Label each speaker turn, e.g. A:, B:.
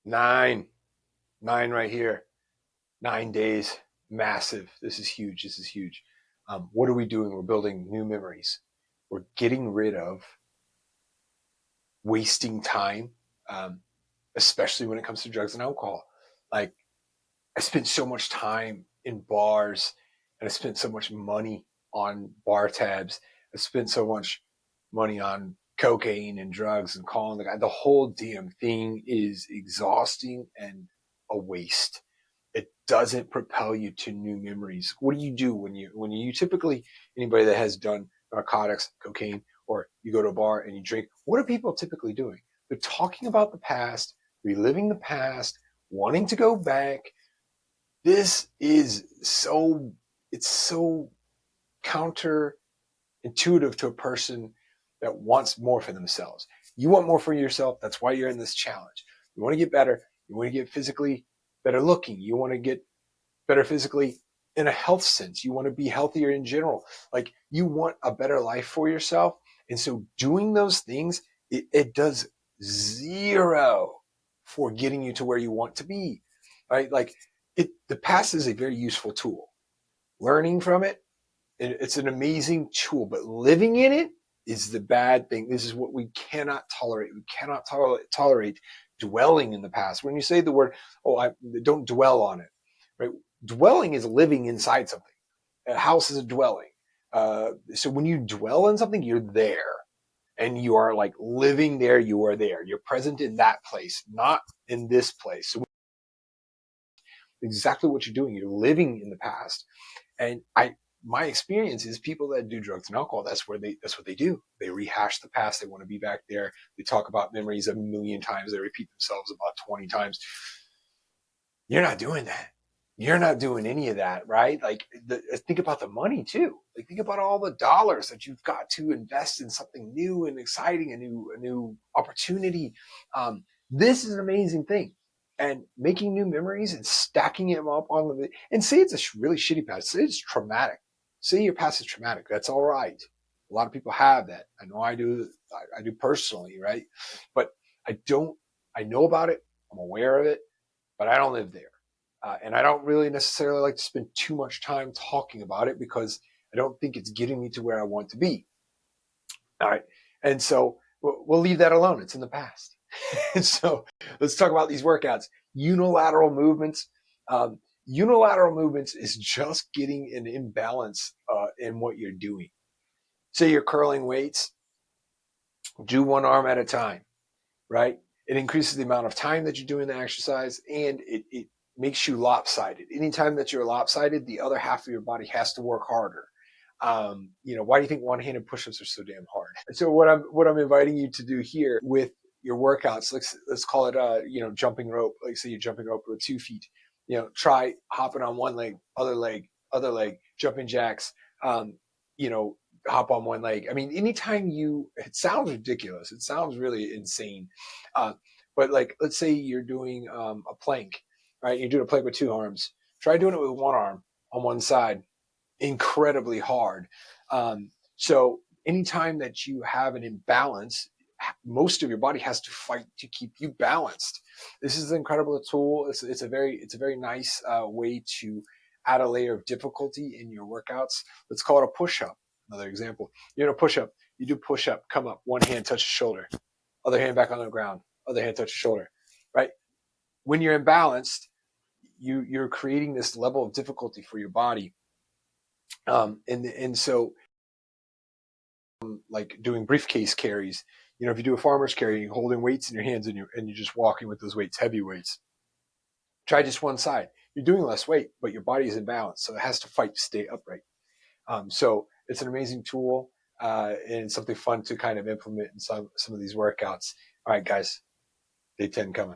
A: Nine, nine right here. 9 days, massive. This is huge. This is huge. What are we doing? We're building new memories. We're getting rid of wasting time, um, especially when it comes to drugs and alcohol. Like, I spent so much time in bars and I spent so much money on bar tabs. I spent so much money on cocaine and drugs and calling the guy. The whole damn thing is exhausting and a waste. It doesn't propel you to new memories. What do you do when you typically, anybody that has done narcotics, cocaine, or you go to a bar and you drink, what are people typically doing? They're talking about the past, reliving the past, wanting to go back. This is so, it's so counterintuitive to a person that wants more for themselves. You want more for yourself. That's why you're in this challenge. You want to get better. You want to get physically better looking. You want to get better physically in a health sense. You want to be healthier in general. Like, you want a better life for yourself. And so doing those things, it does zero for getting you to where you want to be. Right? Like, the past is a very useful tool. Learning from it, it's an amazing tool, but living in it is the bad thing. This is what we cannot tolerate. We cannot tolerate dwelling in the past. When you say the word, don't dwell on it, right? Dwelling is living inside something. A house is a dwelling. So when you dwell in something, you're there and you are like living there. You are there. You're present in that place, not in this place. So exactly what you're doing. You're living in the past. And my experience is people that do drugs and alcohol, that's what they do. They rehash the past. They want to be back there. They talk about memories a million times. They repeat themselves about 20 times. You're not doing that. You're not doing any of that, right? Like, think about the money too. Like, think about all the dollars that you've got to invest in something new and exciting, a new opportunity. This is an amazing thing. And making new memories and stacking them up on the, and say it's a really shitty past. Say it's traumatic. Say your past is traumatic. That's all right. A lot of people have that. I know I do. I do personally, right? But I don't. I know about it. I'm aware of it, but I don't live there. And I don't really necessarily like to spend too much time talking about it because I don't think it's getting me to where I want to be. All right. And so we'll leave that alone. It's in the past. And so let's talk about these workouts. Unilateral movements. Unilateral movements is just getting an imbalance in what you're doing. Say you're curling weights, do one arm at a time, right? It increases the amount of time that you're doing the exercise, and it makes you lopsided. Anytime that you're lopsided, the other half of your body has to work harder. Why do you think one-handed push-ups are so damn hard? So what I'm inviting you to do here with your workouts, let's call it jumping rope. Like, say you're jumping rope with 2 feet. Try hopping on one leg, other leg, jumping jacks. You know, hop on one leg. I mean, anytime it sounds ridiculous. It sounds really insane. Uh, but like, let's say you're doing a plank, right? You're doing a plank with 2 arms. Try doing it with one arm on one side. Incredibly hard. So anytime that you have an imbalance, most of your body has to fight to keep you balanced. This is an incredible tool. It's a very nice way to add a layer of difficulty in your workouts. Let's call it a push-up. Another example. You're in a push-up. You do push-up, come up, one hand touches shoulder, other hand back on the ground, other hand touches shoulder, right? When you're imbalanced, you're creating this level of difficulty for your body. And so, like, doing briefcase carries, if you do a farmer's carry, you're holding weights in your hands and you're just walking with those weights, heavy weights. Try just one side. You're doing less weight, but your body is in balance, so it has to fight to stay upright. So it's an amazing tool, and something fun to kind of implement in some of these workouts. All right, guys, day 10 coming.